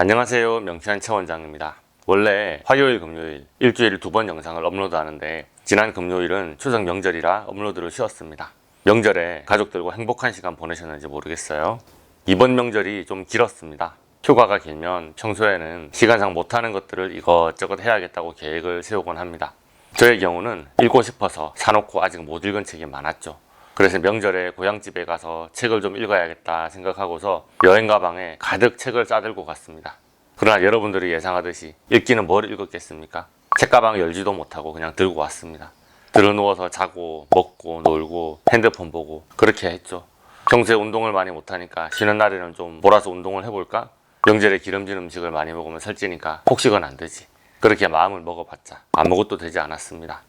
안녕하세요, 명치한 최원장입니다. 원래 화요일 금요일 일주일에 2번 영상을 업로드하는데 지난 금요일은 추석 명절이라 업로드를 쉬었습니다. 명절에 가족들과 행복한 시간 보내셨는지 모르겠어요. 이번 명절이 좀 길었습니다. 휴가가 길면 평소에는 시간상 못하는 것들을 이것저것 해야겠다고 계획을 세우곤 합니다. 저의 경우는 읽고 싶어서 사놓고 아직 못 읽은 책이 많았죠. 그래서 명절에 고향집에 가서 책을 좀 읽어야겠다 생각하고서 여행 가방에 가득 책을 싸들고 갔습니다. 그러나 여러분들이 예상하듯이 읽기는 뭘 읽었겠습니까? 책가방 열지도 못하고 그냥 들고 왔습니다. 들어누워서 자고 먹고 놀고 핸드폰 보고 그렇게 했죠. 평소에 운동을 많이 못하니까 쉬는 날에는 좀 몰아서 운동을 해볼까? 명절에 기름진 음식을 많이 먹으면 살찌니까 폭식은 안 되지. 그렇게 마음을 먹어봤자 아무것도 되지 않았습니다.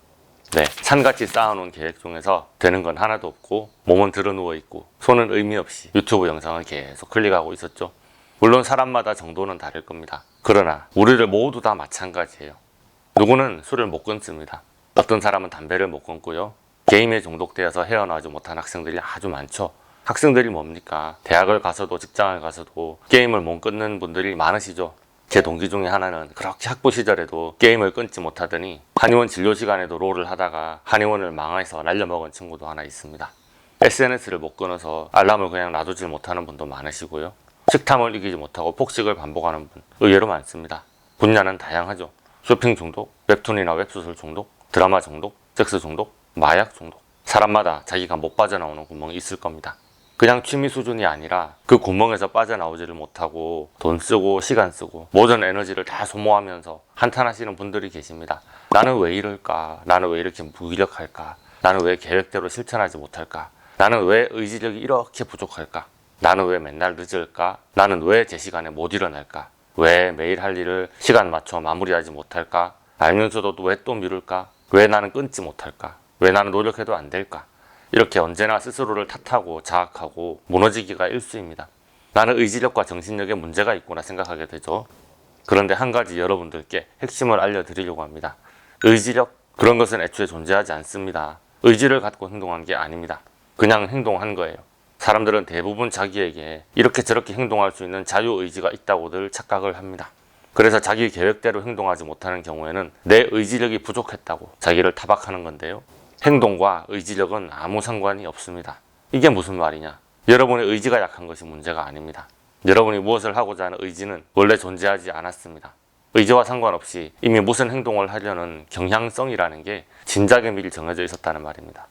산같이 쌓아놓은 계획 중에서 되는 건 하나도 없고 몸은 드러누워 있고 손은 의미 없이 유튜브 영상을 계속 클릭하고 있었죠. 물론 사람마다 정도는 다를 겁니다. 그러나 우리들 모두 다 마찬가지예요. 누구는 술을 못 끊습니다. 어떤 사람은 담배를 못 끊고요. 게임에 중독되어서 헤어나오지 못한 학생들이 아주 많죠. 학생들이 뭡니까? 대학을 가서도 직장을 가서도 게임을 못 끊는 분들이 많으시죠. 제 동기 중에 하나는 그렇게 학부 시절에도 게임을 끊지 못하더니 한의원 진료 시간에도 롤을 하다가 한의원을 망해서 날려먹은 친구도 하나 있습니다. SNS를 못 끊어서 알람을 그냥 놔두질 못하는 분도 많으시고요. 식탐을 이기지 못하고 폭식을 반복하는 분 의외로 많습니다. 분야는 다양하죠. 쇼핑 중독, 웹툰이나 웹소설 중독, 드라마 중독, 섹스 중독, 마약 중독. 사람마다 자기가 못 빠져나오는 구멍이 있을 겁니다. 그냥 취미 수준이 아니라 그 구멍에서 빠져나오지를 못하고 돈 쓰고 시간 쓰고 모든 에너지를 다 소모하면서 한탄하시는 분들이 계십니다. 나는 왜 이럴까? 나는 왜 이렇게 무기력할까? 나는 왜 계획대로 실천하지 못할까? 나는 왜 의지력이 이렇게 부족할까? 나는 왜 맨날 늦을까? 나는 왜 제 시간에 못 일어날까? 왜 매일 할 일을 시간 맞춰 마무리하지 못할까? 알면서도 왜 또 미룰까? 왜 나는 끊지 못할까? 왜 나는 노력해도 안 될까? 이렇게 언제나 스스로를 탓하고 자학하고 무너지기가 일쑤입니다. 나는 의지력과 정신력에 문제가 있구나 생각하게 되죠. 그런데 한 가지 여러분들께 핵심을 알려드리려고 합니다. 의지력, 그런 것은 애초에 존재하지 않습니다. 의지를 갖고 행동한 게 아닙니다. 그냥 행동한 거예요. 사람들은 대부분 자기에게 이렇게 저렇게 행동할 수 있는 자유의지가 있다고들 착각을 합니다. 그래서 자기 계획대로 행동하지 못하는 경우에는 내 의지력이 부족했다고 자기를 타박하는 건데요. 행동과 의지력은 아무 상관이 없습니다. 이게 무슨 말이냐? 여러분의 의지가 약한 것이 문제가 아닙니다. 여러분이 무엇을 하고자 하는 의지는 원래 존재하지 않았습니다. 의지와 상관없이 이미 무슨 행동을 하려는 경향성이라는 게 진작에 미리 정해져 있었다는 말입니다.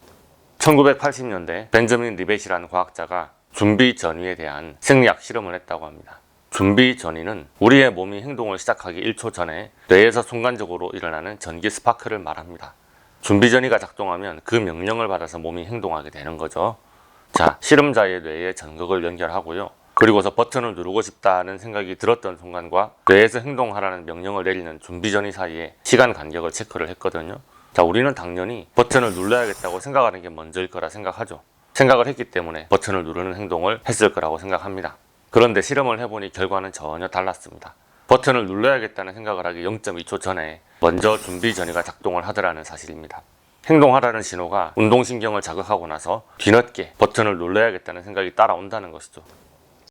1980년대 벤저민 리벳이라는 과학자가 준비 전위에 대한 생리학 실험을 했다고 합니다. 준비 전위는 우리의 몸이 행동을 시작하기 1초 전에 뇌에서 순간적으로 일어나는 전기 스파크를 말합니다. 준비 전위가 작동하면 그 명령을 받아서 몸이 행동하게 되는 거죠. 자, 실험자의 뇌에 전극을 연결하고요. 그리고서 버튼을 누르고 싶다는 생각이 들었던 순간과 뇌에서 행동하라는 명령을 내리는 준비 전위 사이에 시간 간격을 체크를 했거든요. 자, 우리는 당연히 버튼을 눌러야겠다고 생각하는 게 먼저일 거라 생각하죠. 생각을 했기 때문에 버튼을 누르는 행동을 했을 거라고 생각합니다. 그런데 실험을 해보니 결과는 전혀 달랐습니다. 버튼을 눌러야겠다는 생각을 하기 0.2초 전에 먼저 준비 전위가 작동을 하더라는 사실입니다. 행동하라는 신호가 운동신경을 자극하고 나서 뒤늦게 버튼을 눌러야겠다는 생각이 따라온다는 것이죠.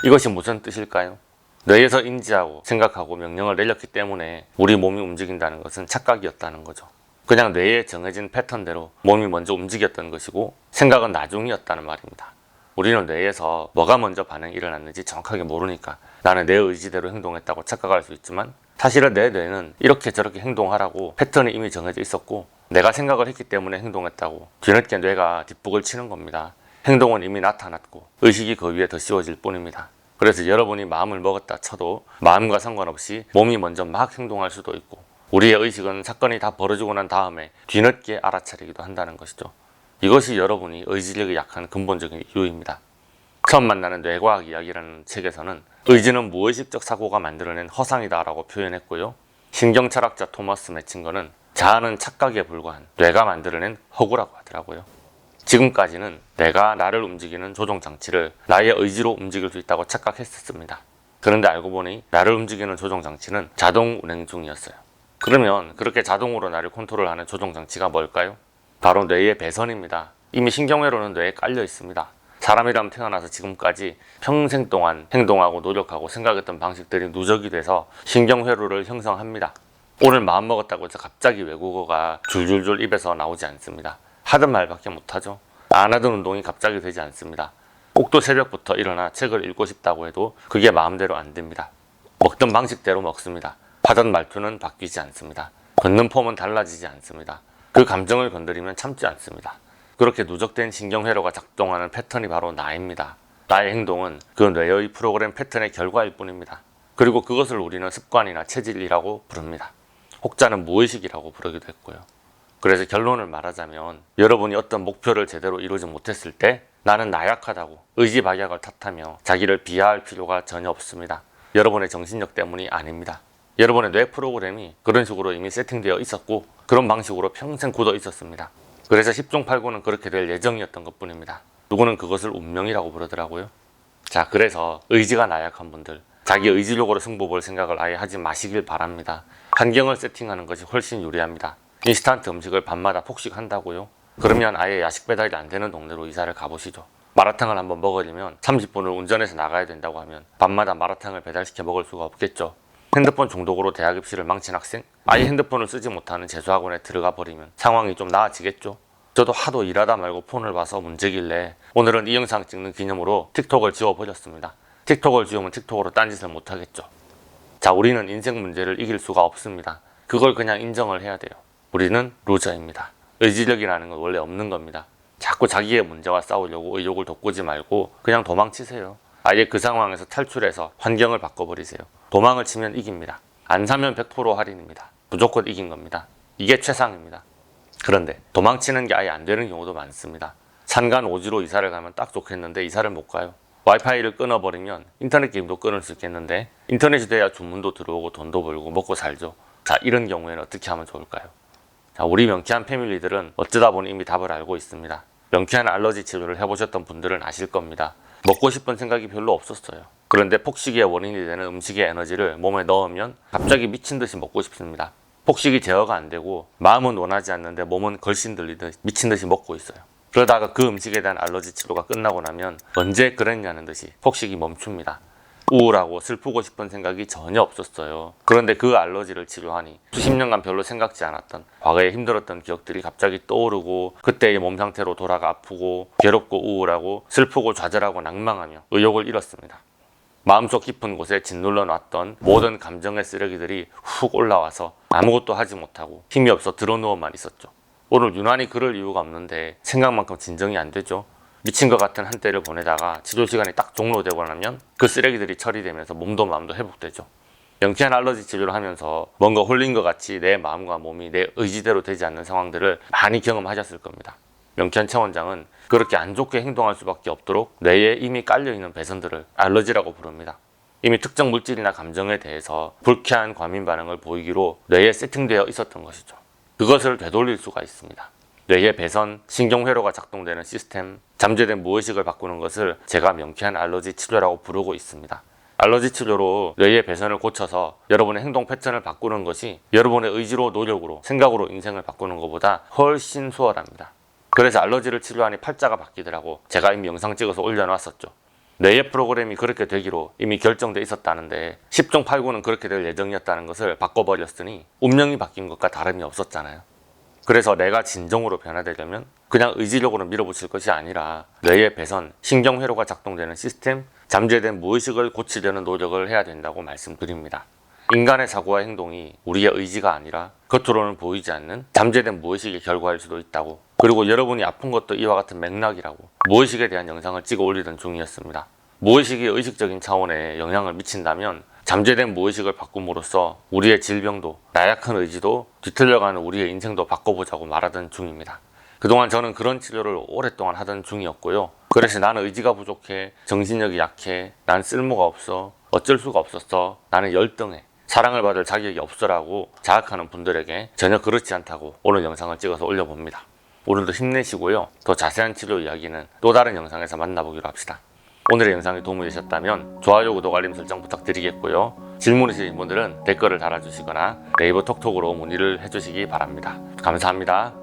이것이 무슨 뜻일까요? 뇌에서 인지하고 생각하고 명령을 내렸기 때문에 우리 몸이 움직인다는 것은 착각이었다는 거죠. 그냥 뇌에 정해진 패턴대로 몸이 먼저 움직였던 것이고 생각은 나중이었다는 말입니다. 우리는 뇌에서 뭐가 먼저 반응이 일어났는지 정확하게 모르니까 나는 내 의지대로 행동했다고 착각할 수 있지만 사실은 내 뇌는 이렇게 저렇게 행동하라고 패턴이 이미 정해져 있었고 내가 생각을 했기 때문에 행동했다고 뒤늦게 뇌가 뒷북을 치는 겁니다. 행동은 이미 나타났고 의식이 그 위에 더 씌워질 뿐입니다. 그래서 여러분이 마음을 먹었다 쳐도 마음과 상관없이 몸이 먼저 막 행동할 수도 있고 우리의 의식은 사건이 다 벌어지고 난 다음에 뒤늦게 알아차리기도 한다는 것이죠. 이것이 여러분이 의지력이 약한 근본적인 이유입니다. 처음 만나는 뇌과학 이야기라는 책에서는 의지는 무의식적 사고가 만들어낸 허상이다 라고 표현했고요. 신경철학자 토머스 매칭거는 자아는 착각에 불과한 뇌가 만들어낸 허구라고 하더라고요. 지금까지는 내가 나를 움직이는 조종장치를 나의 의지로 움직일 수 있다고 착각했었습니다. 그런데 알고 보니 나를 움직이는 조종장치는 자동 운행 중이었어요. 그러면 그렇게 자동으로 나를 컨트롤하는 조종장치가 뭘까요? 바로 뇌의 배선입니다. 이미 신경회로는 뇌에 깔려 있습니다. 사람이라면 태어나서 지금까지 평생 동안 행동하고 노력하고 생각했던 방식들이 누적이 돼서 신경회로를 형성합니다. 오늘 마음먹었다고 해서 갑자기 외국어가 줄줄줄 입에서 나오지 않습니다. 하던 말밖에 못하죠. 안 하던 운동이 갑자기 되지 않습니다. 꼭두 새벽부터 일어나 책을 읽고 싶다고 해도 그게 마음대로 안 됩니다. 먹던 방식대로 먹습니다. 하던 말투는 바뀌지 않습니다. 걷는 폼은 달라지지 않습니다. 그 감정을 건드리면 참지 않습니다. 그렇게 누적된 신경회로가 작동하는 패턴이 바로 나입니다. 나의 행동은 그 뇌의 프로그램 패턴의 결과일 뿐입니다. 그리고 그것을 우리는 습관이나 체질이라고 부릅니다. 혹자는 무의식이라고 부르기도 했고요. 그래서 결론을 말하자면 여러분이 어떤 목표를 제대로 이루지 못했을 때 나는 나약하다고 의지박약을 탓하며 자기를 비하할 필요가 전혀 없습니다. 여러분의 정신력 때문이 아닙니다. 여러분의 뇌 프로그램이 그런 식으로 이미 세팅되어 있었고 그런 방식으로 평생 굳어 있었습니다. 그래서 10중 8구는 그렇게 될 예정이었던 것 뿐입니다. 누구는 그것을 운명이라고 부르더라고요. 자, 그래서 의지가 나약한 분들, 자기 의지력으로 승부 볼 생각을 아예 하지 마시길 바랍니다. 환경을 세팅하는 것이 훨씬 유리합니다. 인스턴트 음식을 밤마다 폭식한다고요? 그러면 아예 야식 배달이 안 되는 동네로 이사를 가보시죠. 마라탕을 한번 먹으려면 30분을 운전해서 나가야 된다고 하면 밤마다 마라탕을 배달시켜 먹을 수가 없겠죠. 핸드폰 중독으로 대학 입시를 망친 학생? 아예 핸드폰을 쓰지 못하는 재수학원에 들어가 버리면 상황이 좀 나아지겠죠. 저도 하도 일하다 말고 폰을 봐서 문제길래 오늘은 이 영상 찍는 기념으로 틱톡을 지워버렸습니다. 틱톡을 지우면 틱톡으로 딴짓을 못하겠죠. 자, 우리는 인생 문제를 이길 수가 없습니다. 그걸 그냥 인정을 해야 돼요. 우리는 루저입니다. 의지력이라는 건 원래 없는 겁니다. 자꾸 자기의 문제와 싸우려고 의욕을 돋구지 말고 그냥 도망치세요. 아예 그 상황에서 탈출해서 환경을 바꿔버리세요. 도망을 치면 이깁니다. 안 사면 100% 할인입니다. 무조건 이긴 겁니다. 이게 최상입니다. 그런데 도망치는 게 아예 안 되는 경우도 많습니다. 산간 오지로 이사를 가면 딱 좋겠는데 이사를 못 가요. 와이파이를 끊어버리면 인터넷 게임도 끊을 수 있겠는데 인터넷이 돼야 주문도 들어오고 돈도 벌고 먹고 살죠. 자, 이런 경우에는 어떻게 하면 좋을까요? 자, 우리 명쾌한 패밀리들은 어쩌다 보니 이미 답을 알고 있습니다. 명쾌한 알러지 치료를 해보셨던 분들은 아실 겁니다. 먹고 싶은 생각이 별로 없었어요. 그런데 폭식의 원인이 되는 음식의 에너지를 몸에 넣으면 갑자기 미친 듯이 먹고 싶습니다. 폭식이 제어가 안 되고 마음은 원하지 않는데 몸은 걸신 들리듯 미친 듯이 먹고 있어요. 그러다가 그 음식에 대한 알러지 치료가 끝나고 나면 언제 그랬냐는 듯이 폭식이 멈춥니다. 우울하고 슬프고 싶은 생각이 전혀 없었어요. 그런데 그 알러지를 치료하니 수십 년간 별로 생각지 않았던 과거에 힘들었던 기억들이 갑자기 떠오르고 그때의 몸 상태로 돌아가 아프고 괴롭고 우울하고 슬프고 좌절하고 낭망하며 의욕을 잃었습니다. 마음속 깊은 곳에 짓눌러 놨던 모든 감정의 쓰레기들이 훅 올라와서 아무것도 하지 못하고 힘이 없어 드러누워만 있었죠. 오늘 유난히 그럴 이유가 없는데 생각만큼 진정이 안 되죠. 미친 것 같은 한때를 보내다가 치료 시간이 딱 종료되고 나면 그 쓰레기들이 처리되면서 몸도 마음도 회복되죠. 명쾌한 알러지 치료를 하면서 뭔가 홀린 것 같이 내 마음과 몸이 내 의지대로 되지 않는 상황들을 많이 경험하셨을 겁니다. 명쾌한 차원장은 그렇게 안 좋게 행동할 수밖에 없도록 뇌에 이미 깔려있는 배선들을 알러지라고 부릅니다. 이미 특정 물질이나 감정에 대해서 불쾌한 과민 반응을 보이기로 뇌에 세팅되어 있었던 것이죠. 그것을 되돌릴 수가 있습니다. 뇌의 배선, 신경회로가 작동되는 시스템, 잠재된 무의식을 바꾸는 것을 제가 명쾌한 알러지 치료라고 부르고 있습니다. 알러지 치료로 뇌의 배선을 고쳐서 여러분의 행동 패턴을 바꾸는 것이 여러분의 의지로, 노력으로, 생각으로 인생을 바꾸는 것보다 훨씬 수월합니다. 그래서 알러지를 치료하니 팔자가 바뀌더라고 제가 이미 영상 찍어서 올려놨었죠. 뇌의 프로그램이 그렇게 되기로 이미 결정돼 있었다는데 10중 8구는 그렇게 될 예정이었다는 것을 바꿔버렸으니 운명이 바뀐 것과 다름이 없었잖아요. 그래서 내가 진정으로 변화되려면 그냥 의지력으로 밀어붙일 것이 아니라 뇌의 배선, 신경회로가 작동되는 시스템, 잠재된 무의식을 고치려는 노력을 해야 된다고 말씀드립니다. 인간의 사고와 행동이 우리의 의지가 아니라 겉으로는 보이지 않는 잠재된 무의식의 결과일 수도 있다고, 그리고 여러분이 아픈 것도 이와 같은 맥락이라고 무의식에 대한 영상을 찍어 올리던 중이었습니다. 무의식이 의식적인 차원에 영향을 미친다면 잠재된 무의식을 바꿈으로써 우리의 질병도 나약한 의지도 뒤틀려가는 우리의 인생도 바꿔보자고 말하던 중입니다. 그동안 저는 그런 치료를 오랫동안 하던 중이었고요. 그래서 나는 의지가 부족해, 정신력이 약해, 난 쓸모가 없어, 어쩔 수가 없었어, 나는 열등해, 사랑을 받을 자격이 없어라고 자학하는 분들에게 전혀 그렇지 않다고 오늘 영상을 찍어서 올려봅니다. 오늘도 힘내시고요. 더 자세한 치료 이야기는 또 다른 영상에서 만나보기로 합시다. 오늘의 영상이 도움이 되셨다면 좋아요, 구독, 알림 설정 부탁드리겠고요. 질문 있으신 분들은 댓글을 달아주시거나 네이버 톡톡으로 문의를 해주시기 바랍니다. 감사합니다.